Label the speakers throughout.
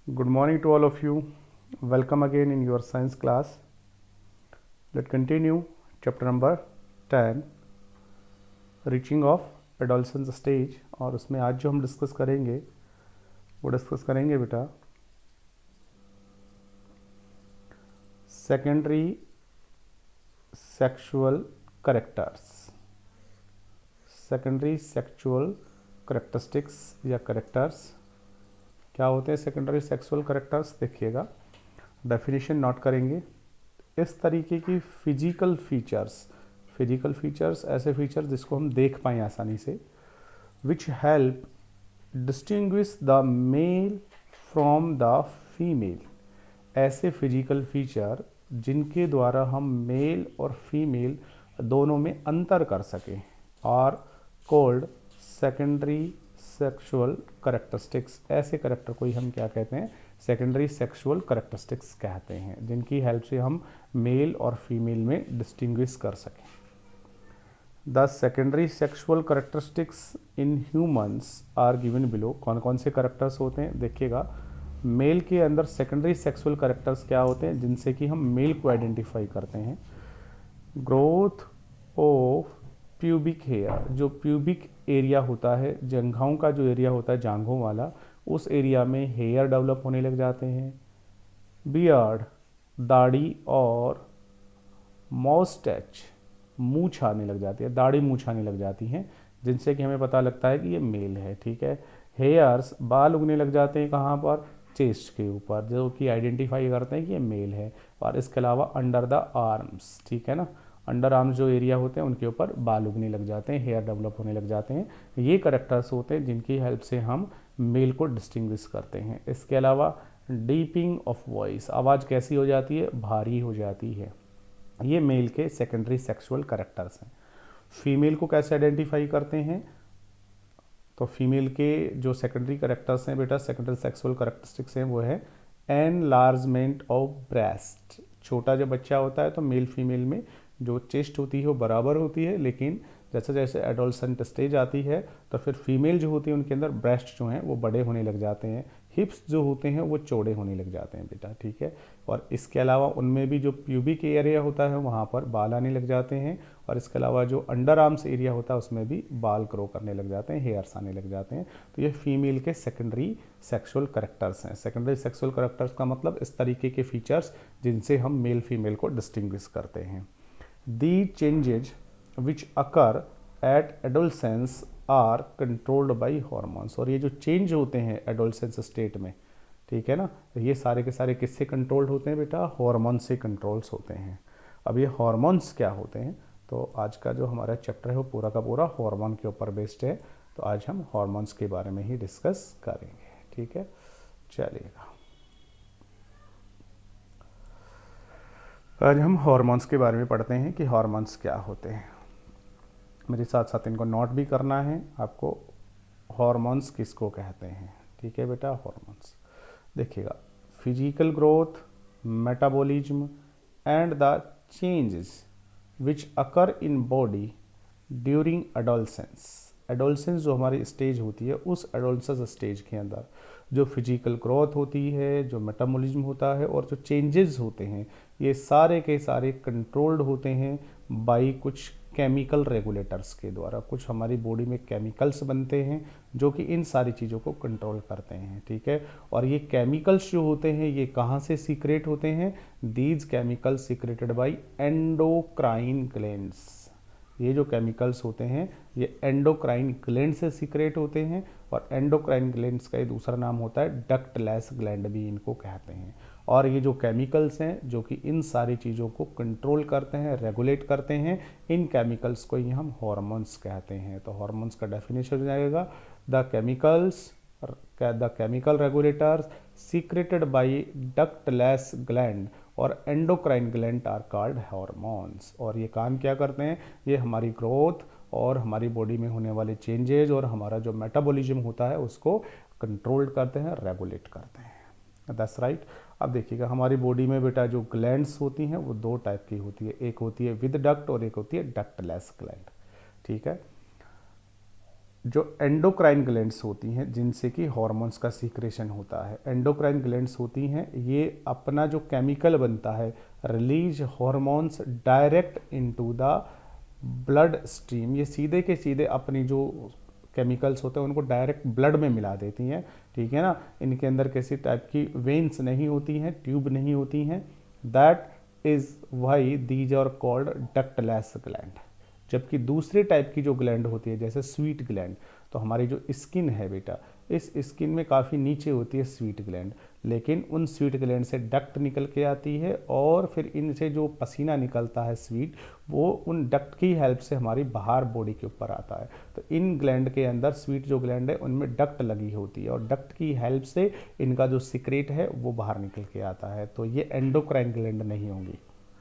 Speaker 1: Good morning to all of you. Welcome again in your science class. Let's continue chapter number 10 reaching of adolescence stage। और उसमें आज जो हम discuss करेंगे वो डिस्कस करेंगे बेटा secondary sexual characters, secondary sexual characteristics या करेक्टर्स क्या होते हैं। सेकेंडरी सेक्सुअल करेक्टर्स देखिएगा, डेफिनेशन नोट करेंगे। इस तरीके की फिजिकल फीचर्स ऐसे फीचर्स जिसको हम देख पाएँ आसानी से, which help distinguish the male from the female. ऐसे फिजिकल फीचर जिनके द्वारा हम मेल और फीमेल दोनों में अंतर कर सकें और कोल्ड सेकेंडरी सेक्सुअल करेक्टरिस्टिक्स। ऐसे करेक्टर को ही हम क्या कहते हैं, सेकेंडरी सेक्सुअल करेक्टरिस्टिक्स कहते हैं, जिनकी हेल्प से हम मेल और फीमेल में डिस्टिंग्विश कर सकें। The secondary sexual characteristics in humans are given below. कौन कौन से करेक्टर्स होते हैं देखिएगा। मेल के अंदर सेकेंडरी सेक्सुअल करेक्टर्स क्या होते हैं जिनसे कि हम मेल को आइडेंटिफाई करते हैं। ग्रोथ ऑफ प्यूबिक हेयर, जो प्यूबिक एरिया होता है, जंघाओं का जो एरिया होता है जांघों वाला, उस एरिया में हेयर डेवलप होने लग जाते हैं। बियर्ड, दाढ़ी और मॉस्टैच, मूछ आने लग जाती है, दाढ़ी मूछ आने लग जाती हैं, जिनसे कि हमें पता लगता है कि ये मेल है। ठीक है। हेयर्स, बाल उगने लग जाते हैं कहाँ पर, चेस्ट के ऊपर, जो कि आइडेंटिफाई करते हैं कि ये मेल है। और इसके अलावा अंडर द आर्म्स, ठीक है ना, अंडर आर्म्स जो एरिया होते हैं उनके ऊपर बाल उगने लग जाते हैं, हेयर डेवलप होने लग जाते हैं। ये करेक्टर्स होते हैं जिनकी हेल्प से हम मेल को डिस्टिंग्विश करते हैं। इसके अलावा डीपिंग ऑफ वॉइस, आवाज़ कैसी हो जाती है, भारी हो जाती है। ये मेल के सेकेंडरी सेक्सुअल करेक्टर्स हैं। फीमेल को कैसे आइडेंटिफाई करते हैं, तो फीमेल के जो सेकेंडरी करेक्टर्स हैं बेटा, सेकेंडरी सेक्सुअल करेक्टरिस्टिक्स हैं, वो है एनलार्जमेंट ऑफ ब्रेस्ट। छोटा जब बच्चा होता है तो मेल फीमेल में जो चेस्ट होती है वो बराबर होती है, लेकिन जैसे जैसे एडोलसेंट स्टेज आती है तो फिर फीमेल जो होती है उनके अंदर ब्रेस्ट जो हैं वो बड़े होने लग जाते हैं, हिप्स जो होते हैं वो चौड़े होने लग जाते हैं बेटा। ठीक है। और इसके अलावा उनमें भी जो प्यूबिक एरिया होता है वहाँ पर बाल आने लग जाते हैं, और इसके अलावा जो अंडर आर्म्स एरिया होता है उसमें भी बाल ग्रो करने लग जाते हैं, हेयर्स आने लग जाते हैं। तो ये फीमेल के सेकेंडरी सेक्सुअल करेक्टर्स हैं। सेकेंडरी सेक्सुअल करेक्टर्स का मतलब इस तरीके के फीचर्स जिनसे हम मेल फीमेल को डिस्टिंग्विश करते हैं। The changes which occur at adolescence are controlled by hormones. और ये जो चेंज होते हैं एडोलसेंस स्टेट में, ठीक है ना, ये सारे के सारे किससे कंट्रोल्ड होते हैं बेटा, हार्मोन से कंट्रोल्स होते हैं। अब ये हार्मोन्स क्या होते हैं, तो आज का जो हमारा चैप्टर है वो पूरा का पूरा हार्मोन के ऊपर बेस्ड है। तो आज हम हार्मोन्स के बारे में ही डिस्कस करेंगे। ठीक है, चलिएगा। आज हम हार्मोन्स के बारे में पढ़ते हैं कि हार्मोन्स क्या होते हैं। मेरे साथ साथ इनको नोट भी करना है आपको, हार्मोन्स किसको कहते हैं। ठीक है बेटा, हार्मोन्स देखिएगा, physical growth, metabolism and the changes which occur in body during adolescence. Adolescence जो हमारी स्टेज होती है, उस एडोलसेंस स्टेज के अंदर जो फिजिकल ग्रोथ होती है, जो मेटाबॉलिज्म होता है और जो चेंजेस होते हैं, ये सारे के सारे कंट्रोल्ड होते हैं बाई कुछ केमिकल रेगुलेटर्स के द्वारा। कुछ हमारी बॉडी में केमिकल्स बनते हैं जो कि इन सारी चीज़ों को कंट्रोल करते हैं। ठीक है। और ये केमिकल्स जो होते हैं ये कहाँ से सीक्रेट होते हैं, these chemicals secreted by endocrine glands. ये जो केमिकल्स होते हैं ये एंडोक्राइन ग्लैंड से सीक्रेट होते हैं, और एंडोक्राइन ग्लैंड्स का ये दूसरा नाम होता है डक्टलेस ग्लैंड भी इनको कहते हैं। और ये जो केमिकल्स हैं जो कि इन सारी चीज़ों को कंट्रोल करते हैं, रेगुलेट करते हैं, इन केमिकल्स को ही हम हार्मोन्स कहते हैं। तो हार्मोन्स का डेफिनेशन हो जाएगा, the chemical regulators secreted by ductless gland और endocrine gland are called hormones. और ये काम क्या करते हैं, ये हमारी ग्रोथ और हमारी बॉडी में होने वाले चेंजेज और हमारा जो मेटाबॉलिज्म होता है उसको कंट्रोल करते हैं, रेगुलेट करते हैं। That's right. अब देखिएगा, हमारी बॉडी में बेटा जो ग्लैंड्स होती हैं वो दो टाइप की होती है, एक होती है विद डक्ट और एक होती है डक्टलेस ग्लैंड। ठीक है। जो एंडोक्राइन ग्लैंड्स होती हैं जिनसे कि हॉर्मोन्स का सीक्रेशन होता है, एंडोक्राइन ग्लैंड्स होती हैं, ये अपना जो केमिकल बनता है release hormones direct into the blood stream, ये सीधे के सीधे अपनी जो केमिकल्स होते हैं उनको डायरेक्ट ब्लड में मिला देती हैं, ठीक है ना। इनके अंदर किसी टाइप की वेन्स नहीं होती हैं, ट्यूब नहीं होती हैं, that is why these are called ductless gland. जबकि दूसरे टाइप की जो ग्लैंड होती है जैसे स्वीट ग्लैंड, तो हमारी जो स्किन है बेटा, इस स्किन में काफ़ी नीचे होती है स्वीट ग्लैंड, लेकिन उन स्वीट ग्लैंड से डक्ट निकल के आती है और फिर इनसे जो पसीना निकलता है स्वीट, वो उन डक्ट की हेल्प से हमारी बाहर बॉडी के ऊपर आता है। तो इन ग्लैंड के अंदर स्वीट जो ग्लैंड है उनमें डक्ट लगी होती है और डक्ट की हेल्प से इनका जो सिक्रेट है वो बाहर निकल के आता है। तो ये एंडोक्राइन ग्लैंड नहीं होंगी,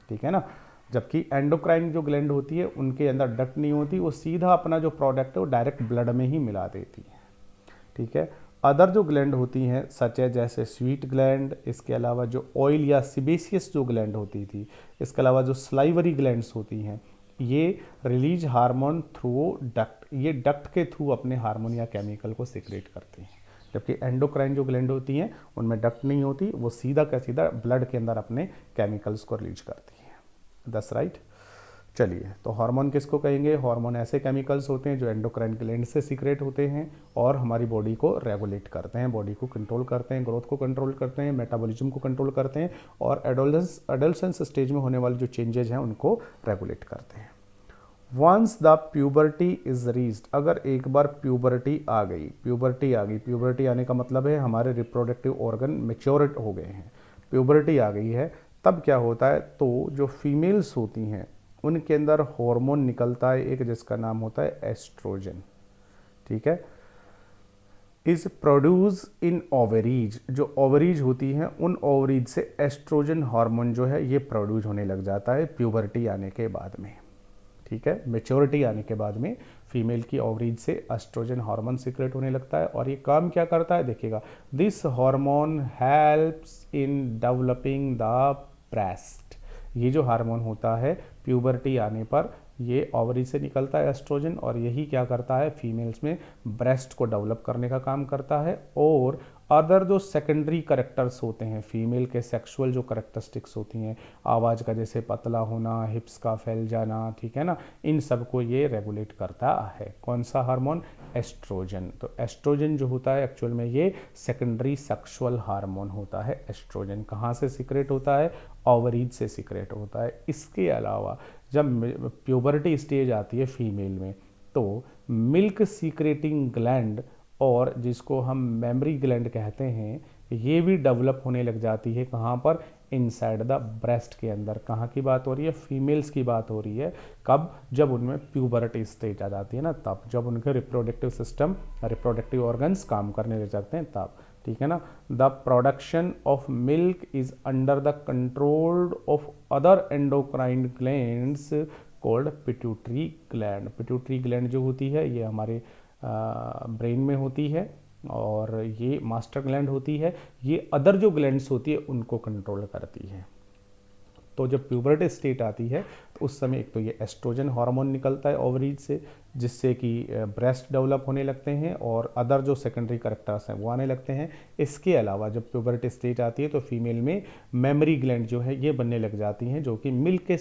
Speaker 1: ठीक है ना। जबकि एंडोक्राइन जो ग्लैंड होती है उनके अंदर डक्ट नहीं होती, वो सीधा अपना जो प्रोडक्ट है वो डायरेक्ट ब्लड में ही मिला देती है, ठीक है। अदर जो ग्लैंड होती हैं सच है जैसे स्वीट ग्लैंड, इसके अलावा जो ऑयल या सिबेसियस जो ग्लैंड होती थी, इसके अलावा जो स्लाइवरी ग्लैंड्स होती हैं, ये रिलीज हार्मोन थ्रू डक्ट, ये डक्ट के थ्रू अपने हार्मोन या केमिकल को सिक्रेट करते हैं। जबकि एंडोक्राइन जो ग्लैंड होती हैं उनमें डक्ट नहीं होती, वो सीधा का सीधा ब्लड के अंदर अपने केमिकल्स को रिलीज करती हैं। That's right. चलिए, तो हार्मोन किसको कहेंगे? हार्मोन ऐसे केमिकल्स होते हैं जो एंडोक्राइन ग्लैंड से सीक्रेट होते हैं और हमारी बॉडी को रेगुलेट करते हैं, बॉडी को कंट्रोल करते हैं, ग्रोथ को कंट्रोल करते हैं, मेटाबॉलिज्म को कंट्रोल करते हैं और एडोलेसेंस स्टेज में होने वाले जो चेंजेस हैं उनको रेगुलेट करते हैं। Once the puberty is reached, अगर एक बार प्यूबर्टी आ गई, प्यूबर्टी आने का मतलब है हमारे रिप्रोडक्टिव ऑर्गन मैच्योर हो गए हैं, प्यूबर्टी आ गई है, तब क्या होता है, तो जो फीमेल्स होती हैं उनके अंदर हार्मोन निकलता है एक जिसका नाम होता है एस्ट्रोजन, ठीक है। इज प्रोड्यूस इन ओवरीज, जो ओवरीज होती हैं उन ओवरीज से एस्ट्रोजन हार्मोन जो है ये प्रोड्यूस होने लग जाता है प्यूबर्टी आने के बाद में, ठीक है। मेच्योरिटी आने के बाद में फीमेल की ओवरीज से एस्ट्रोजन हार्मोन सीक्रेट होने लगता है और ये काम क्या करता है देखिएगा, this hormone helps in developing the breast. ये जो हार्मोन होता है प्यूबर्टी आने पर ये ओवरी से निकलता है एस्ट्रोजन और यही क्या करता है फीमेल्स में ब्रेस्ट को डेवलप करने का काम करता है। और अदर जो सेकेंडरी करेक्टर्स होते हैं फीमेल के सेक्सुअल जो करेक्टरिस्टिक्स होती हैं, आवाज़ का जैसे पतला होना, हिप्स का फैल जाना, ठीक है ना, इन सब को ये रेगुलेट करता है। कौन सा हार्मोन? एस्ट्रोजन। तो एस्ट्रोजन जो होता है एक्चुअल में ये सेकेंडरी सेक्सुअल हार्मोन होता है। एस्ट्रोजन कहाँ से सीक्रेट होता है? ओवरीज से सीक्रेट होता है। इसके अलावा जब प्यूबर्टी स्टेज आती है फीमेल में तो मिल्क सीक्रेटिंग ग्लैंड और जिसको हम मेमरी ग्लैंड कहते हैं ये भी डेवलप होने लग जाती है। कहाँ पर? इनसाइड द ब्रेस्ट के अंदर। कहाँ की बात हो रही है? फीमेल्स की बात हो रही है। कब? जब उनमें प्यूबर्टी स्टेज आ जाती है ना, तब जब उनके रिप्रोडक्टिव सिस्टम, रिप्रोडक्टिव ऑर्गन्स काम करने लग जाते हैं तब, ठीक है ना। The production of milk is under the control of other endocrine glands called pituitary gland. Pituitary gland जो होती है ये हमारे ब्रेन में होती है और ये मास्टर ग्लैंड होती है, ये अदर जो ग्लैंड्स होती है उनको कंट्रोल करती है। तो जब प्यूबर्टी स्टेट आती है तो उस समय एक तो ये एस्ट्रोजन हार्मोन निकलता है ओवरीज से जिससे कि ब्रेस्ट डेवलप होने लगते हैं और अदर जो सेकेंडरी करेक्टर्स हैं वो आने लगते हैं। इसके अलावा जब प्यूबर्टी स्टेज आती है तो फीमेल में मेमरी ग्लैंड जो है ये बनने लग जाती हैं जो कि मिल्क के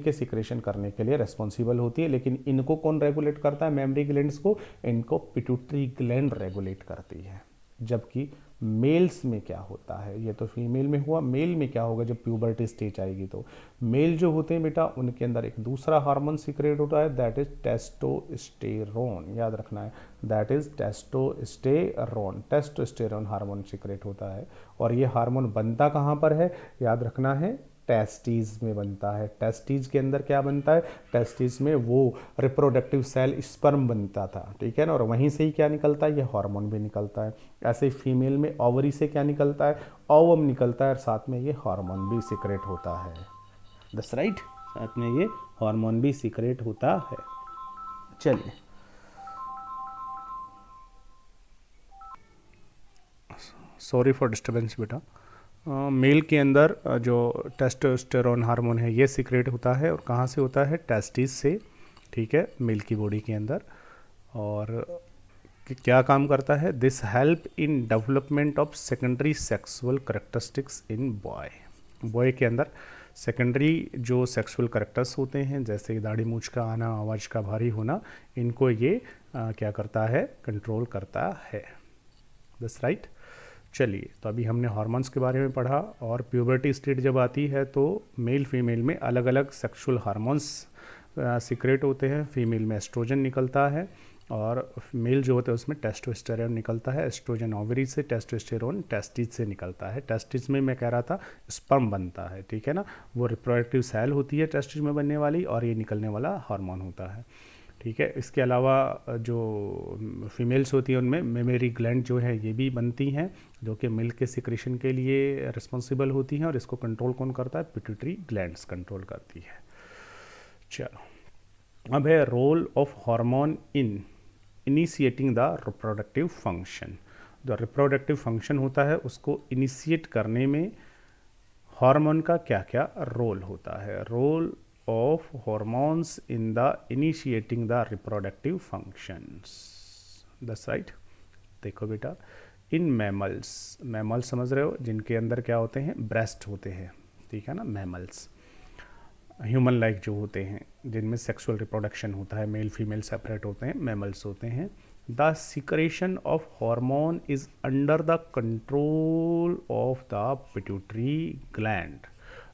Speaker 1: सिक्रेशन करने के लिए रिस्पॉन्सिबल होती है। लेकिन इनको कौन रेगुलेट करता है? मेमरी ग्लैंड्स को, इनको पिट्यूटरी ग्लैंड रेगुलेट करती है। जबकि मेल्स में क्या होता है, ये तो फीमेल में हुआ, मेल में क्या होगा? जब प्यूबर्टी स्टेज आएगी तो मेल जो होते हैं बेटा उनके अंदर एक दूसरा हार्मोन सीक्रेट होता है, दैट इज टेस्टोस्टेरोन। याद रखना है, that is testosterone. Testosterone hormone secrete होता है और ये हार्मोन बनता कहाँ पर है? याद रखना है, टेस्टीज में बनता है। टेस्टीज के अंदर क्या बनता है? टेस्टीज में वो रिप्रोडक्टिव सेल स्पर्म बनता था, ठीक है ना, और वहीं से ही क्या निकलता है? ये हार्मोन भी निकलता है। ऐसे ही फीमेल में ओवरी से क्या निकलता है? ओवम निकलता है और साथ में ये हार्मोन भी सीक्रेट होता है। दैट्स राइट, साथ में ये हार्मोन भी सीक्रेट होता है। चलिए, सॉरी फॉर डिस्टर्बेंस बेटा। मेल के अंदर जो टेस्टोस्टेरोन हार्मोन है ये सीक्रेट होता है और कहाँ से होता है? टेस्टिस से, ठीक है, मेल की बॉडी के अंदर। और क्या काम करता है? This help in development of secondary sexual characteristics in boy. Boy के अंदर सेकेंडरी जो सेक्सुअल करेक्टर्स होते हैं, जैसे दाढ़ी मूंछ का आना, आवाज़ का भारी होना, इनको ये क्या करता है? कंट्रोल करता है। That's right. चलिए, तो अभी हमने हार्मोन्स के बारे में पढ़ा, और प्यूबर्टी स्टेट जब आती है तो मेल फीमेल में अलग अलग सेक्सुअल हार्मोन्स सीक्रेट होते हैं। फीमेल में एस्ट्रोजन निकलता है, और मेल जो होता है उसमें टेस्टोस्टेरोन निकलता है। एस्ट्रोजन ओवरी से, टेस्टोस्टेरोन टेस्टिस से निकलता है। टेस्टिस में मैं कह रहा था स्पर्म बनता है, ठीक है ना, वो रिप्रोडक्टिव सेल होती है टेस्टिस में बनने वाली, और ये निकलने वाला हार्मोन होता है, ठीक है। इसके अलावा जो फीमेल्स होती हैं उनमें मेमेरी ग्लैंड जो है ये भी बनती हैं, जो कि मिल्क के सिक्रेशन के लिए रिस्पॉन्सिबल होती हैं, और इसको कंट्रोल कौन करता है? पिट्यूटरी ग्लैंड्स कंट्रोल करती है। चलो, अब है role of hormone in initiating the reproductive function. जो रिप्रोडक्टिव फंक्शन होता है उसको इनिशिएट करने में हार्मोन का क्या क्या रोल होता है? Role of hormones in the initiating the reproductive functions. That's right. देखो बेटा, इन मैमल्स, मैमल्स समझ रहे हो, जिनके अंदर क्या होते हैं? ब्रेस्ट होते हैं, ठीक है ना, मैमल्स। ह्यूमन लाइक जो होते हैं, जिनमें सेक्सुअल रिप्रोडक्शन होता है, मेल फीमेल सेपरेट होते हैं, मैमल्स होते हैं। The secretion of hormone is under the control of the pituitary gland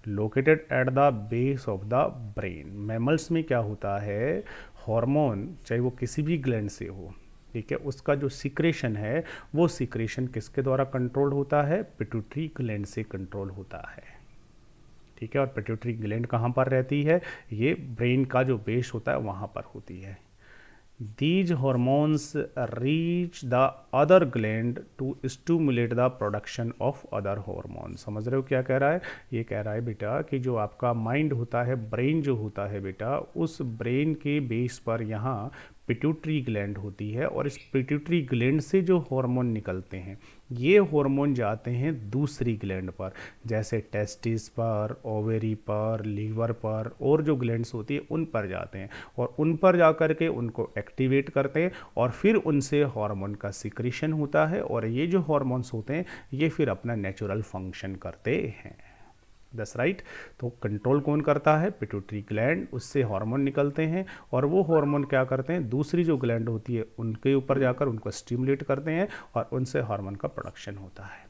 Speaker 1: located at the base of the brain. Mammals में क्या होता है? हार्मोन चाहे वो किसी भी ग्लैंड से हो, ठीक है, उसका जो सिक्रेशन है वो सिक्रेशन किसके द्वारा कंट्रोल होता है? पिट्यूटरी ग्लैंड से कंट्रोल होता है, ठीक है। और पिट्यूटरी ग्लैंड कहाँ पर रहती है? ये ब्रेन का जो बेस होता है वहाँ पर होती है। These hormones reach the other gland to stimulate the production of other hormones। समझ रहे हो क्या कह रहा है? ये कह रहा है बेटा कि जो आपका माइंड होता है, ब्रेन जो होता है बेटा, उस ब्रेन के बेस पर यहाँ पिट्यूटरी ग्लैंड होती है, और इस पिट्यूटरी ग्लैंड से जो हार्मोन निकलते हैं ये हार्मोन जाते हैं दूसरी ग्लैंड पर, जैसे टेस्टिस पर, ओवेरी पर, लीवर पर, और जो ग्लैंड्स होती है उन पर जाते हैं, और उन पर जा कर के उनको एक्टिवेट करते हैं, और फिर उनसे हार्मोन का सिक्रीशन होता है, और ये जो हार्मोन्स होते हैं ये फिर अपना नेचुरल फंक्शन करते हैं। That's right. तो कंट्रोल कौन करता है? पिट्यूटरी ग्लैंड, उससे हार्मोन निकलते हैं, और वो हार्मोन क्या करते हैं? दूसरी जो ग्लैंड होती है उनके ऊपर जाकर उनको स्टिमुलेट करते हैं, और उनसे हार्मोन का प्रोडक्शन होता है।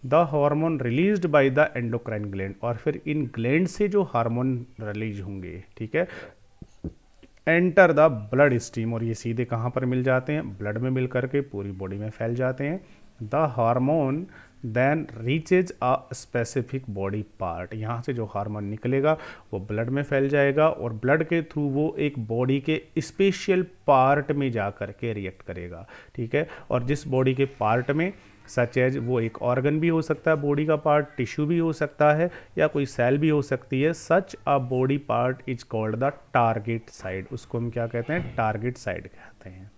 Speaker 1: The hormone released by the endocrine gland, और फिर इन ग्लैंड से जो हार्मोन रिलीज होंगे, ठीक है, एंटर द ब्लड स्ट्रीम, और ये सीधे कहाँ पर मिल जाते हैं? ब्लड में मिल करके पूरी बॉडी में फैल जाते हैं। The hormone then reaches a specific body part, यहाँ से जो हार्मोन निकलेगा वो ब्लड में फैल जाएगा, और ब्लड के थ्रू वो एक बॉडी के स्पेशल पार्ट में जा कर के रिएक्ट करेगा, ठीक है। और जिस बॉडी के पार्ट में, सच एज वो एक ऑर्गन भी हो सकता है, बॉडी का पार्ट, टिश्यू भी हो सकता है, या कोई सेल भी हो सकती है, such a body part is called the target site. उसको हम क्या कहते हैं? टारगेट साइट कहते हैं।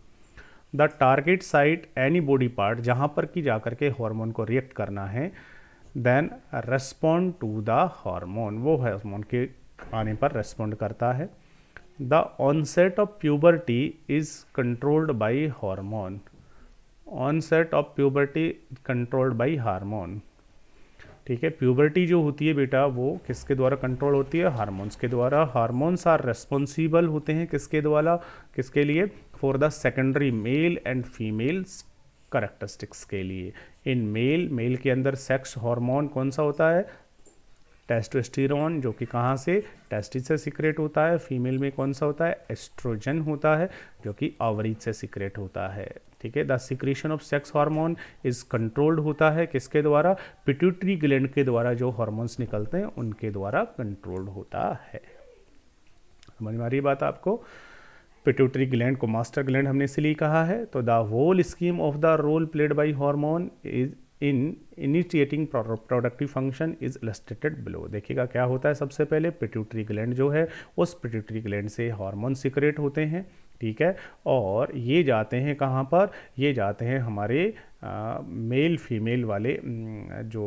Speaker 1: The target site any body part, जहाँ पर कि जाकर के हार्मोन को रिएक्ट करना है, then respond to the hormone, वो हार्मोन के आने पर रेस्पॉन्ड करता है। The onset of puberty is controlled by hormone, onset of puberty controlled by hormone, ठीक है। प्यूबर्टी जो होती है बेटा वो किसके द्वारा कंट्रोल होती है? हार्मोन्स के द्वारा। हार्मोन्स आर रेस्पॉन्सिबल होते हैं किसके द्वारा? किसके लिए? For the secondary male and females characteristics के लिए। इन मेल के अंदर सेक्स हार्मोन कौन सा होता है? टेस्टोस्टेरोन, जो कि कहाँ से? टेस्टिस से सिक्रेट होता है। फीमेल में कौन सा होता है? एस्ट्रोजन होता है, जो कि ओवरीज से सिक्रेट होता है, ठीक है। The secretion of sex hormone is controlled होता है किसके द्वारा? पिट्यूटरी ग्लैंड के द्वारा जो हार्मोन्स निकलते हैं उनके द्वारा कंट्रोल्ड होता है। समझ में आ रही बात आपको? पिट्यूटरी ग्लैंड को मास्टर ग्लैंड हमने इसलिए कहा है। तो the whole scheme of the role played by hormone is in initiating productive function is illustrated below. देखिएगा क्या होता है, सबसे पहले पिट्यूटरी ग्लैंड जो है उस पिट्यूटरी ग्लैंड से हार्मोन सिक्रेट होते हैं, ठीक है, और ये जाते हैं कहाँ पर? ये जाते हैं हमारे मेल फीमेल वाले जो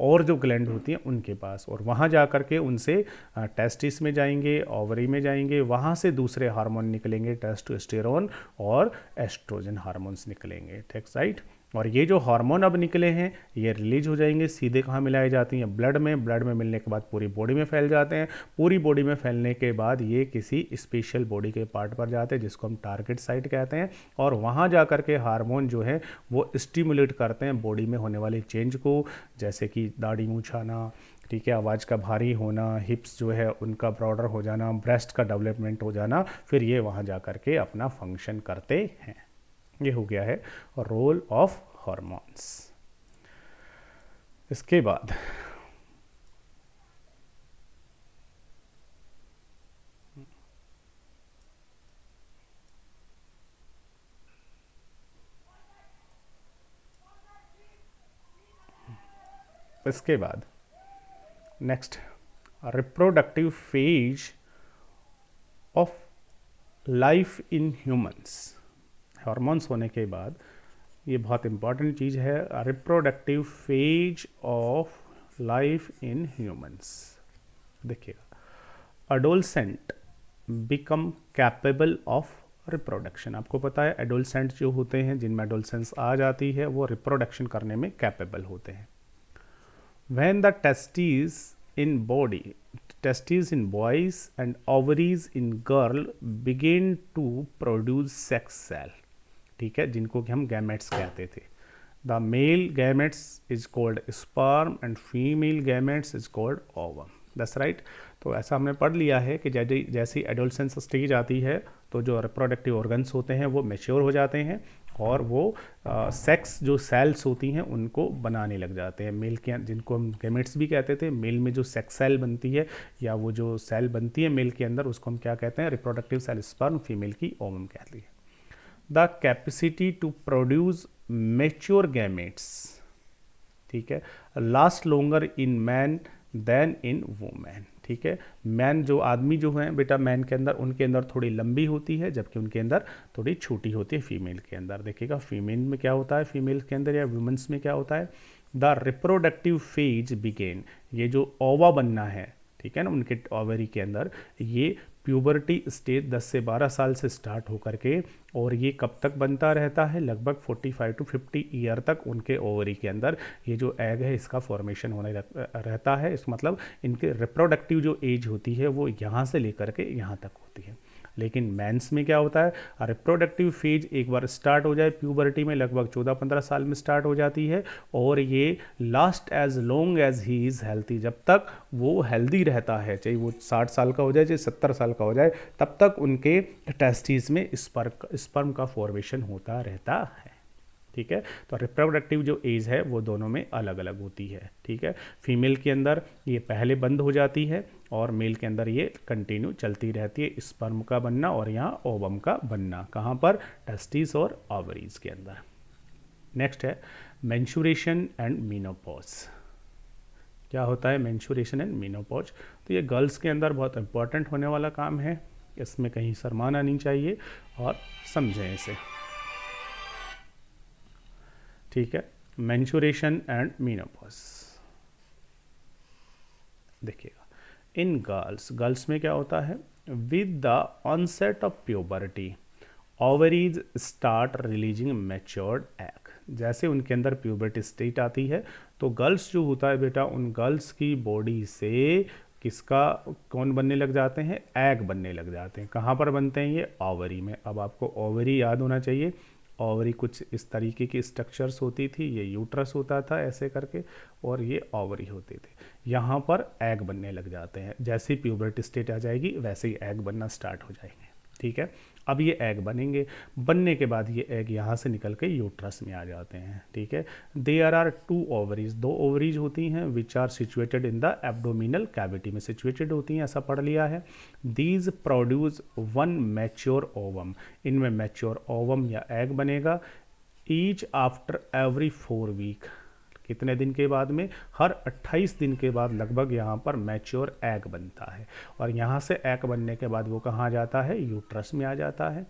Speaker 1: और जो ग्लैंड होती हैं उनके पास, और वहाँ जा कर के उनसे टेस्टिस में जाएंगे, ओवरी में जाएंगे, वहाँ से दूसरे हार्मोन निकलेंगे, टेस्टोस्टेरोन और एस्ट्रोजन हार्मोन्स निकलेंगे, ठीक राइट। और ये जो हार्मोन अब निकले हैं ये रिलीज हो जाएंगे, सीधे कहाँ मिलाई जाती हैं, ब्लड में, ब्लड में मिलने के बाद पूरी बॉडी में फैल जाते हैं, पूरी बॉडी में फैलने के बाद ये किसी स्पेशल बॉडी के पार्ट पर जाते हैं जिसको हम टारगेट साइट कहते हैं, और वहाँ जा कर के हार्मोन जो है वो स्टिमुलेट करते हैं बॉडी में होने वाले चेंज को, जैसे कि दाढ़ी मूंछ आना, ठीक है, आवाज़ का भारी होना, हिप्स जो है उनका ब्रॉडर हो जाना, ब्रेस्ट का डेवलपमेंट हो जाना, फिर ये वहाँ जा कर के अपना फंक्शन करते हैं। ये हो गया है रोल ऑफ हॉर्मोन्स। इसके बाद next reproductive phase of life in humans. Hormones होने के बाद ये बहुत इंपॉर्टेंट चीज़ है, reproductive phase of life in humans. देखिएगा, adolescent become capable of reproduction. आपको पता है एडोलसेंट जो होते हैं, जिनमें एडोलसेंस आ जाती है, वो रिप्रोडक्शन करने में कैपेबल होते हैं। When the testes in boys and ovaries in girl begin to produce sex cell, ठीक है, जिनको कि हम गैमेट्स कहते थे। The male gametes is called sperm and female gametes is called ovum, that's right. तो ऐसा हमने पढ़ लिया है कि जैसी एडोलसेंस स्टेज आती है तो जो रिप्रोडक्टिव ऑर्गन्स होते हैं वो मैच्योर हो जाते हैं और वो सेक्स जो सेल्स होती हैं उनको बनाने लग जाते हैं। मेल के, जिनको हम गैमेट्स भी कहते थे, मेल में जो सेक्स सेल बनती है या वो जो सेल बनती है मेल के अंदर, उसको हम क्या कहते हैं, रिप्रोडक्टिव सेल स्पर्म, फीमेल की ओवम कहती है। The capacity to produce mature gametes, ठीक है, last longer in man than in women, ठीक है। मैन जो आदमी जो है बेटा, मैन के अंदर, उनके अंदर थोड़ी लंबी होती है, जबकि उनके अंदर थोड़ी छोटी होती है फीमेल के अंदर। देखिएगा फीमेल में क्या होता है, फीमेल के अंदर या वुमेन्स में क्या होता है, द रिप्रोडक्टिव फेज बिगेन, ये जो ओवा बनना है, ठीक है ना, उनके ओवरी के अंदर, ये प्यूबर्टी स्टेज 10 से 12 साल से स्टार्ट होकर के, और ये कब तक बनता रहता है, लगभग 45 टू 50 ईयर तक उनके ओवरी के अंदर ये जो एग है इसका फॉर्मेशन होने रहता है। इस मतलब इनके रिप्रोडक्टिव जो एज होती है वो यहाँ से लेकर के यहाँ तक होती है। लेकिन मेंस में क्या होता है, रिप्रोडक्टिव फेज एक बार स्टार्ट हो जाए प्यूबर्टी में, लगभग 14-15 साल में स्टार्ट हो जाती है, और ये last as long as he is healthy, जब तक वो हेल्दी रहता है, चाहे वो 60 साल का हो जाए चाहे 70 साल का हो जाए, तब तक उनके टेस्टिस में स्पर्म का फॉर्मेशन होता रहता है, ठीक है। तो रिप्रोडक्टिव जो एज है वो दोनों में अलग अलग होती है, ठीक है। फीमेल के अंदर ये पहले बंद हो जाती है और मेल के अंदर ये कंटिन्यू चलती रहती है, स्पर्म का बनना और यहाँ ओवम का बनना, कहाँ पर, टेस्टिस और ओवरीज के अंदर। नेक्स्ट है मेंस्ट्रुएशन एंड मेनोपॉज। क्या होता है मेंस्ट्रुएशन एंड मेनोपॉज, तो ये गर्ल्स के अंदर बहुत इंपॉर्टेंट होने वाला काम है, इसमें कहीं शर्माना नहीं चाहिए और समझें इसे, ठीक है। मेंस्ट्रुएशन एंड मेनोपॉज, देखिएगा, इन गर्ल्स में क्या होता है, with the onset of puberty ovaries start releasing matured egg. जैसे उनके अंदर प्यूबर्टी स्टेट आती है तो गर्ल्स जो होता है बेटा, उन गर्ल्स की बॉडी से किसका कौन बनने लग जाते हैं, एग बनने लग जाते हैं। कहाँ पर बनते हैं, ये ओवरी में। अब आपको ओवरी याद होना चाहिए, ओवरी कुछ इस तरीके की स्ट्रक्चर्स होती थी, ये यूट्रस होता था ऐसे करके, और ये ओवरी होते थे, यहाँ पर एग बनने लग जाते हैं। जैसे ही प्यूबर्टी स्टेट आ जाएगी वैसे ही एग बनना स्टार्ट हो जाएंगे, ठीक है। अब ये एग बनेंगे, बनने के बाद ये एग यहाँ से निकल के यूट्रस में आ जाते हैं, ठीक है। देयर आर 2 ओवरीज, 2 ओवरीज होती हैं, which are situated in the abdominal cavity में सिचुएटेड होती हैं, ऐसा पढ़ लिया है। दीज प्रोड्यूस 1 मैच्योर ओवम, इनमें मैच्योर ओवम या एग बनेगा, ईच आफ्टर एवरी 4 वीक, कितने दिन के बाद में, हर 28 दिन के बाद लगभग यहाँ पर मैच्योर एग बनता है, और यहाँ से एग बनने के बाद वो कहाँ जाता है, यूट्रस में आ जाता है।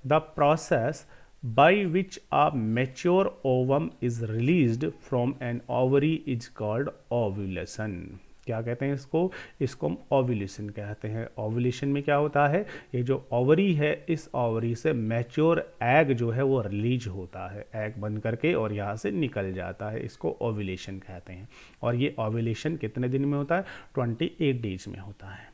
Speaker 1: The process by which a mature ovum is released from an ovary is called ovulation। क्या कहते हैं इसको? इसको हम ओव्यूलेशन कहते हैं। ओव्यूलेशन में क्या होता है, ये जो ओवरी है, इस ओवरी से मैच्योर एग जो है वो रिलीज होता है, एग बन करके और यहाँ से निकल जाता है, इसको ओव्यूलेशन कहते हैं। और ये ओव्यूलेशन कितने दिन में होता है? 28 डेज में होता है।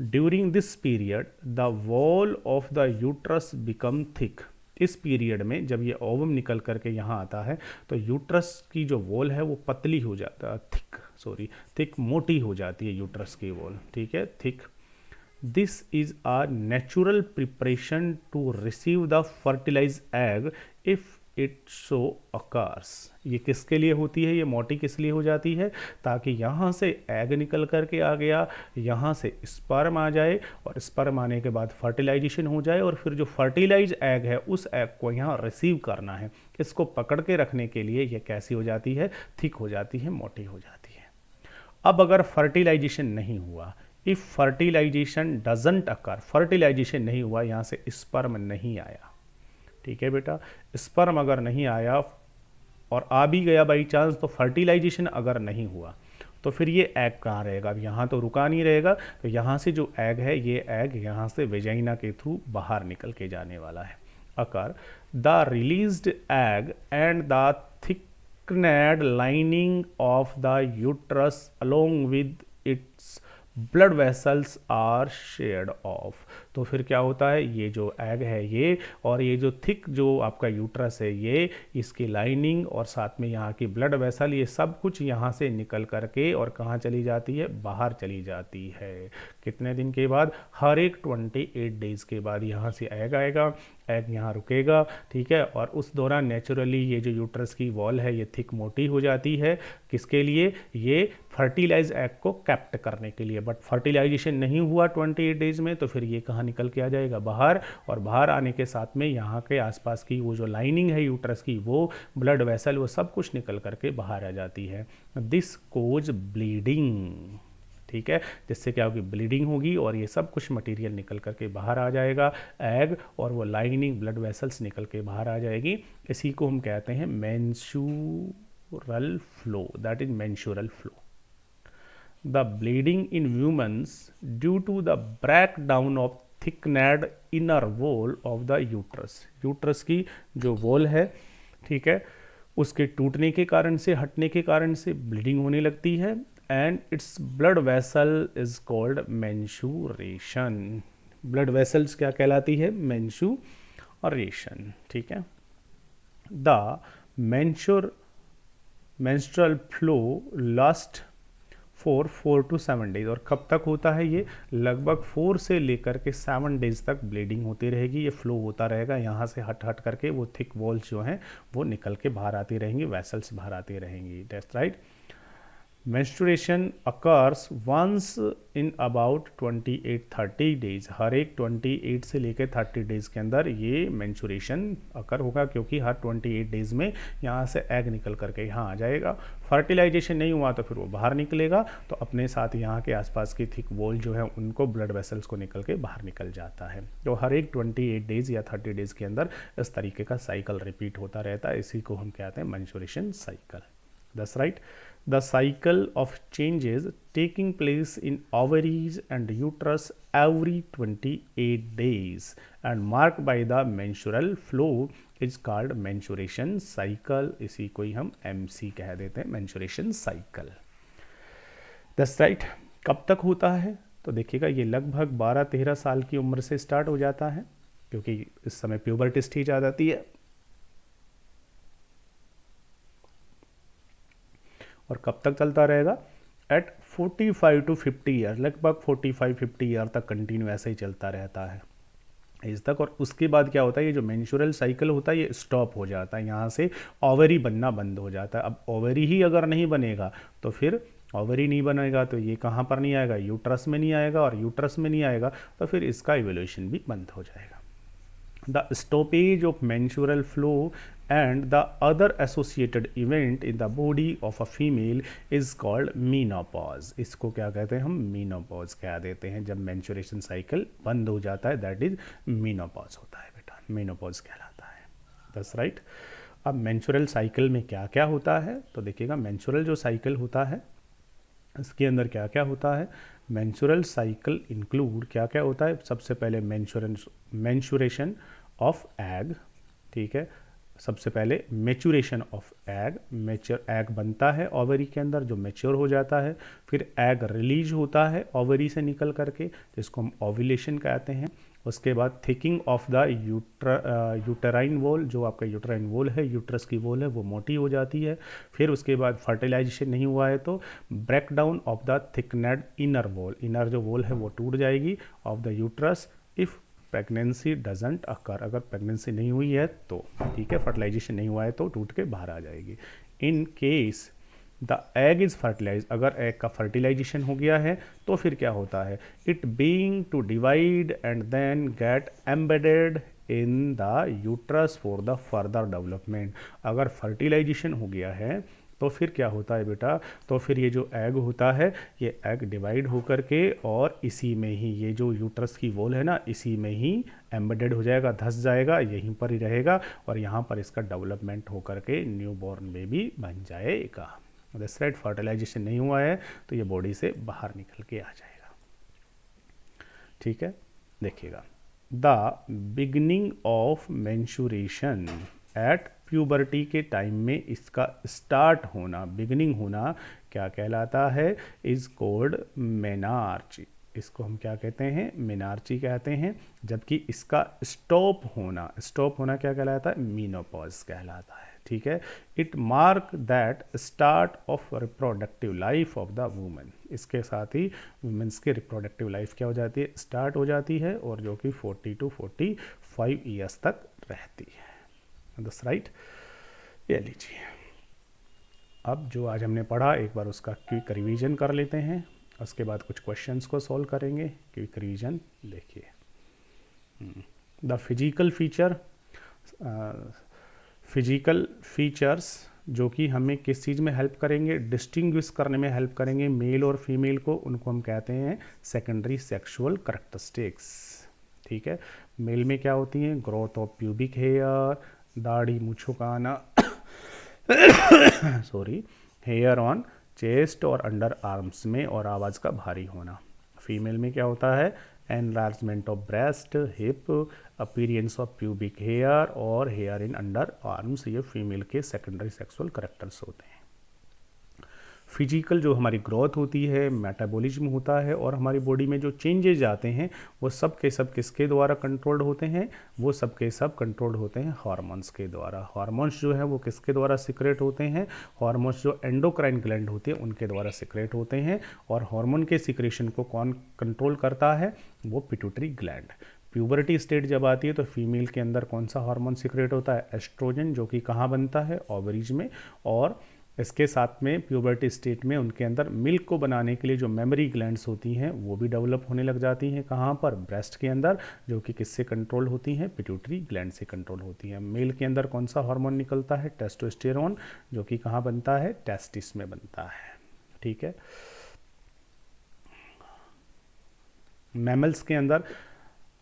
Speaker 1: During this period the wall of the uterus become thick. इस पीरियड में जब ये ओवम निकल करके यहाँ आता है तो यूट्रस की जो वॉल है वो पतली हो जाता है, थिक मोटी हो जाती है यूट्रस की वॉल, ठीक है, thick. This is a natural preparation to receive the fertilize egg if it so occurs. ये किसके लिए होती है? ये मोटी किस लिए हो जाती है? ताकि यहाँ से एग निकल करके आ गया, यहाँ से स्पर्म आ जाए और स्पर्म आने के बाद फर्टिलाइजेशन हो जाए और फिर जो फर्टिलाइज एग है उस एग को यहाँ रिसीव करना है। इसको पकड़ के रखने के लिए ये कैसी हो जाती है? थिक हो जाती है, मोटी हो जाती है। अब अगर फर्टिलाइजेशन नहीं हुआ, if fertilisation doesn't occur, fertilisation नहीं हुआ, यहाँ से स्पर्म नहीं आया, ठीक है बेटा, स्पर्म अगर नहीं आया और आ भी गया बाई चांस, तो फर्टिलाइजेशन अगर नहीं हुआ तो फिर ये एग कहाँ रहेगा? अब यहाँ तो रुका नहीं रहेगा, तो यहाँ से जो एग है, ये एग यहाँ से वेजाइना के थ्रू बाहर निकल के जाने वाला है। Occur the released egg and the thickened lining of the uterus along with its blood vessels are shared off. तो फिर क्या होता है, ये जो एग है ये और ये जो थिक जो आपका यूट्रस है ये, इसकी लाइनिंग और साथ में यहाँ की ब्लड वेसल, ये सब कुछ यहाँ से निकल करके और कहाँ चली जाती है? बाहर चली जाती है। कितने दिन के बाद? हर एक 28 डेज के बाद यहाँ से एग आएगा, एग यहाँ रुकेगा, ठीक है, और उस दौरान नेचुरली ये जो यूट्रस की वॉल है ये थिक मोटी हो जाती है। किसके लिए? ये फर्टिलाइज एग को कैप्ट करने के लिए। बट फर्टिलाइजेशन नहीं हुआ 28 डेज में, तो फिर ये कहाँ निकल के आ जाएगा? बाहर। और बाहर आने के साथ में यहाँ के आसपास की वो जो लाइनिंग है यूट्रस की, वो ब्लड वेसल, वो सब कुछ निकल करके बाहर आ जाती है। दिस कोज ब्लीडिंग, ठीक है, जिससे क्या होगी? ब्लीडिंग होगी और ये सब कुछ मटेरियल निकल करके बाहर आ जाएगा, एग और वो लाइनिंग ब्लड वेसल्स निकल के बाहर आ जाएगी। इसी को हम कहते हैं menstrual flow, that is menstrual flow. The bleeding in womens due to the breakdown of thickened inner wall of the uterus. Uterus की जो वॉल है, ठीक है, उसके टूटने के कारण से, हटने के कारण से ब्लीडिंग होने लगती है and its blood vessel is called mensuration। blood vessels क्या कहलाती है? mensuration, ठीक है। the menstrual flow last for 4 to 7 days। और कब तक होता है ये? लगभग 4 से लेकर के 7 डेज तक ब्लीडिंग होती रहेगी, ये फ्लो होता रहेगा, यहाँ से हट हट करके वो थिक वॉल्स जो हैं वो निकल के बाहर आती रहेंगी, वेसल्स बाहर आती रहेंगी। That's right. menstruation occurs once in about 28-30 days। हर एक 28 से लेकर 30 डेज के अंदर ये menstruation occur होगा, क्योंकि हर 28 डेज में यहाँ से एग निकल करके यहाँ आ जाएगा। फर्टिलाइजेशन नहीं हुआ तो फिर वो बाहर निकलेगा, तो अपने साथ यहाँ के आसपास की थिक वॉल जो है उनको ब्लड वेसल्स को निकल के बाहर निकल जाता है। तो हर एक 28 डेज या 30 डेज के अंदर इस तरीके का साइकिल रिपीट होता रहता है। इसी को हम कहते हैं menstruation cycle। That's right। The cycle of changes taking place in ovaries and uterus every 28 days and marked by the menstrual flow is called menstruation cycle। इसी को ही हम MC कह देते हैं, menstruation cycle। That's right। कब तक होता है? तो देखिएगा ये लगभग 12-13 साल की उम्र से स्टार्ट हो जाता है, क्योंकि इस समय प्यूबर्टी स्टेज आ जाती है। और कब तक चलता रहेगा? एट 45 to 50 ईयर, लगभग 45-50 ईयर तक कंटिन्यू ऐसे ही चलता रहता है इस तक। और उसके बाद क्या होता है, ये जो मेंस्ट्रुअल साइकिल होता है ये स्टॉप हो जाता है, यहाँ से ओवरी बनना बंद हो जाता है। अब ओवरी ही अगर नहीं बनेगा तो फिर ओवरी नहीं बनेगा तो ये कहाँ पर नहीं आएगा? यूट्रस में नहीं आएगा, और यूट्रस में नहीं आएगा तो फिर इसका इवोल्यूशन भी बंद हो जाएगा। The stoppage of menstrual flow and the other associated event in the body of a female is called menopause। इसको क्या कहते हैं हम? menopause कह देते हैं। जब menstruation cycle बंद हो जाता है, that is menopause होता है बेटा, menopause कहलाता है। That's right. अब मेंस्ट्रुअल साइकिल में क्या क्या होता है, तो देखिएगा मेंस्ट्रुअल जो साइकिल होता है इसके अंदर क्या क्या होता है। मेंस्ट्रुअल साइकिल इंक्लूड क्या क्या होता है, सबसे पहले मेंस्ट्रुएशन ऑफ एग, ठीक है। सबसे पहले मेचूरेशन ऑफ एग, मेच्योर एग बनता है ओवरी के अंदर जो मेच्योर हो जाता है। फिर एग रिलीज होता है ओवरी से निकल करके जिसको हम ओव्यूलेशन कहते हैं। उसके बाद thickening of the uterine wall, जो आपका यूटराइन वॉल है, यूट्रस की वॉल है, वो मोटी हो जाती है। फिर उसके बाद फर्टिलाइजेशन नहीं हुआ है तो break down of the thickened inner wall, inner जो वॉल है वो टूट जाएगी of the uterus if pregnancy doesn't occur, अगर प्रेगनेंसी नहीं हुई है तो, ठीक है, फर्टिलाइजेशन नहीं हुआ है तो टूट के बाहर आ जाएगी। In case the egg is fertilise, अगर एग का फर्टिलाइजेशन हो गया है तो फिर क्या होता है, it being to divide and then get embedded in the uterus for the further development. अगर फर्टिलाइजेशन हो गया है तो फिर क्या होता है बेटा, तो फिर ये जो एग होता है ये एग डिवाइड होकर के और इसी में ही ये जो यूट्रस की वॉल है ना इसी में ही एम्बेडेड हो जाएगा, धस जाएगा, यहीं पर ही रहेगा और यहाँ पर इसका डेवलपमेंट होकर के न्यू बॉर्न बेबी बन जाएगा। That's right. फर्टिलाइजेशन नहीं हुआ है तो ये बॉडी से बाहर निकल के आ जाएगा, ठीक है। देखिएगा the beginning of menstruation at puberty के टाइम में इसका स्टार्ट होना, बिगनिंग होना क्या कहलाता है, इज कॉल्ड मेनार्ची। इसको हम क्या कहते हैं, मेनार्ची कहते हैं। जबकि इसका स्टॉप होना क्या कहलाता है, मीनोपॉज कहलाता है, ठीक है। It mark that start of reproductive life of the women. इसके साथ ही वुमेन्स की रिप्रोडक्टिव लाइफ क्या हो जाती है, स्टार्ट हो जाती है और जो कि 40 to 45 ईयर्स तक रहती है। That's right. ये लीजिए, अब जो आज हमने पढ़ा एक बार उसका क्विक रिवीजन कर लेते हैं, उसके बाद कुछ क्वेश्चंस को सॉल्व करेंगे। क्विक रिवीजन देखिए, द फिजिकल फीचर्स जो कि हमें किस चीज़ में हेल्प करेंगे, डिस्टिंग्विश करने में हेल्प करेंगे मेल और फीमेल को, उनको हम कहते हैं सेकेंडरी सेक्सुअल करैक्टरिस्टिक्स, ठीक है। मेल में क्या होती हैं, ग्रोथ ऑफ प्यूबिक हेयर, दाढ़ी मूंछों का आना सॉरी, हेयर ऑन चेस्ट और अंडर आर्म्स में और आवाज़ का भारी होना। फीमेल में क्या होता है, enlargement of breast, hip, appearance of pubic hair और हेयर इन अंडर आर्म्स, ये फीमेल के सेकेंडरी सेक्सुअल करैक्टर्स होते हैं। फिजिकल जो हमारी ग्रोथ होती है, मेटाबॉलिज्म होता है और हमारी बॉडी में जो चेंजेज आते हैं वो सब के सब किसके द्वारा कंट्रोल्ड होते हैं, वो सब के सब कंट्रोल्ड होते हैं हार्मोन्स के द्वारा। हार्मोन्स जो है वो किसके द्वारा सिक्रेट होते हैं, हार्मोन्स जो एंडोक्राइन ग्लैंड होती है उनके द्वारा सिक्रेट होते हैं। और हार्मोन के सिक्रेशन को कौन कंट्रोल करता है, वो पिट्यूटरी ग्लैंड। प्यूबर्टी स्टेट जब आती है तो फीमेल के अंदर कौन सा हार्मोन सिक्रेट होता है, एस्ट्रोजन, जो कि कहाँ बनता है, ओवरीज में। और इसके साथ में प्यूबर्टी स्टेट में उनके अंदर मिल्क को बनाने के लिए जो मेमोरी ग्लैंड्स होती हैं वो भी डेवलप होने लग जाती हैं, कहाँ पर, ब्रेस्ट के अंदर, जो कि किससे कंट्रोल होती हैं, पिट्यूटरी ग्लैंड से कंट्रोल होती हैं। मेल के अंदर कौन सा हार्मोन निकलता है, टेस्टोस्टेरोन, जो कि कहाँ बनता है, टेस्टिस में बनता है, ठीक है। मैमल्स के अंदर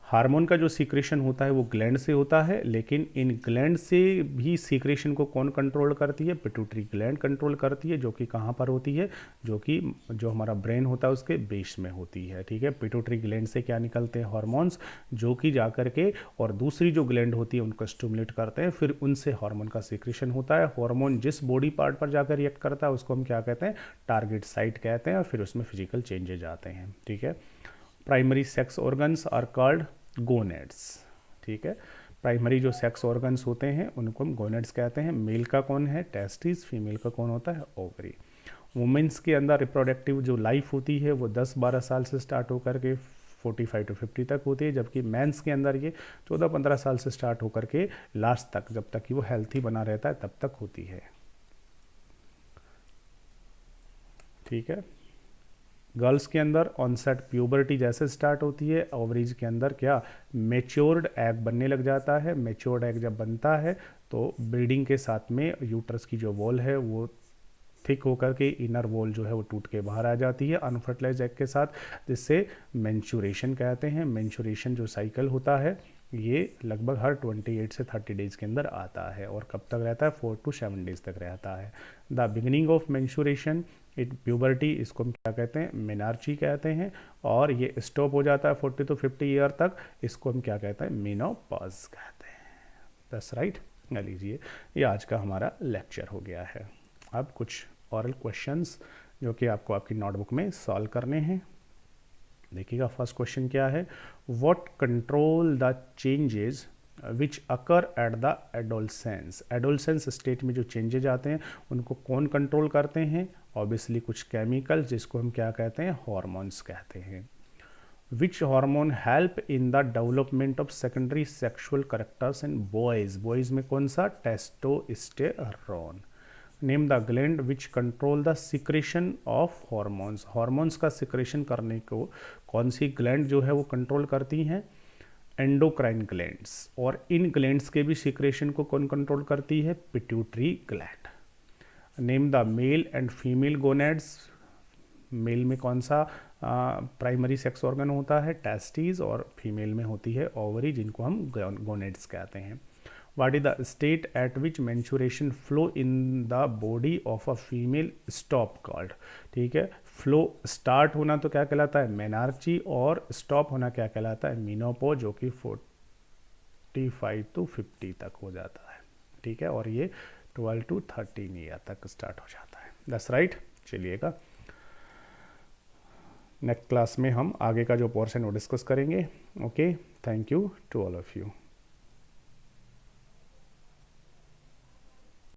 Speaker 1: हार्मोन का जो सीक्रेशन होता है वो ग्लैंड से होता है, लेकिन इन ग्लैंड से भी सीक्रेशन को कौन कंट्रोल करती है, पिट्यूटरी ग्लैंड कंट्रोल करती है, जो कि कहाँ पर होती है, जो कि जो हमारा ब्रेन होता है उसके बेस में होती है, ठीक है। पिट्यूटरी ग्लैंड से क्या निकलते हैं, हार्मोन्स, जो कि जा करके और दूसरी जो ग्लैंड होती है उनको स्टिमुलेट करते हैं, फिर उनसे हार्मोन का सीक्रेशन होता है। हार्मोन जिस बॉडी पार्ट पर जाकर रिएक्ट करता है उसको हम क्या कहते हैं, टारगेट साइट कहते हैं, और फिर उसमें फिजिकल चेंजेज आते हैं, ठीक है। Primary sex organs are called gonads, ठीक है। प्राइमरी जो सेक्स ऑर्गन्स होते हैं उनको हम गोनेड्स कहते हैं। मेल का कौन है, टेस्टिस, फीमेल का कौन होता है, ओवरी। वुमेन्स के अंदर रिप्रोडक्टिव जो लाइफ होती है वो 10-12 साल से स्टार्ट होकर के 45 to 50 तक होती है, जबकि मेंस के अंदर ये 14-15 साल से स्टार्ट होकर के लास्ट तक, जब तक कि वो हेल्थी बना रहता है तब तक होती है, ठीक है। गर्ल्स के अंदर ऑनसेट प्यूबर्टी जैसे स्टार्ट होती है, ओवरीज के अंदर क्या, मेच्योर्ड एग बनने लग जाता है। मेच्योर्ड एग जब बनता है तो ब्रीडिंग के साथ में यूट्रस की जो वॉल है वो थिक होकर के इनर वॉल जो है वो टूट के बाहर आ जाती है अनफर्टिलाइज्ड एग के साथ, जिससे मेंस्ट्रुएशन कहते हैं। मेंस्ट्रुएशन जो साइकिल होता है ये लगभग हर 28 से 30 डेज के अंदर आता है और कब तक रहता है, 4 to 7 डेज तक रहता है। The beginning of menstruation it puberty, इसको हम क्या कहते हैं, मेनार्ची कहते हैं, और ये स्टॉप हो जाता है 40 to 50 ईयर तक, इसको हम क्या कहते हैं, मेनोपॉज कहते हैं। That's right. लीजिए, ये आज का हमारा लेक्चर हो गया है। अब कुछ ऑरल क्वेश्चंस जो कि आपको आपकी नोटबुक में सॉल्व करने हैं। देखिएगा, फर्स्ट क्वेश्चन क्या है, what control the changes which occur at the adolescence. Adolescence state में जो चेंजेज आते हैं उनको कौन कंट्रोल करते हैं, ऑब्वियसली कुछ केमिकल्स जिसको हम क्या कहते हैं, हार्मोन्स कहते हैं। Which hormone help in the development of secondary sexual characters in boys. Boys में कौन सा, testosterone. Name the gland which control the secretion of hormones. Hormones का सिक्रेशन करने को कौन सी ग्लैंड जो है वो कंट्रोल करती हैं, एंडोक्राइन ग्लैंड्स। और इन ग्लैंड्स के भी सिक्रेशन को कौन कंट्रोल करती है, pituitary gland. Name the male and female gonads. Male में कौन सा प्राइमरी सेक्स ऑर्गन होता है, टेस्टिस, और फीमेल में होती है ओवरी, जिनको हम गोनेड्स कहते हैं। What is the state at which menstruation flow in the body of a female stop called। ठीक है, फ्लो स्टार्ट होना तो क्या कहलाता है, मेनार्ची, और स्टॉप होना क्या कहलाता है, मेनोपॉज, जो कि 45 to 50 तक हो जाता है। ठीक है, और ये 12 to 13 ईयर तक स्टार्ट हो जाता है। That's right. चलिएगा, नेक्स्ट क्लास में हम आगे का जो पोर्शन वो डिस्कस करेंगे। Okay, thank you to all of you.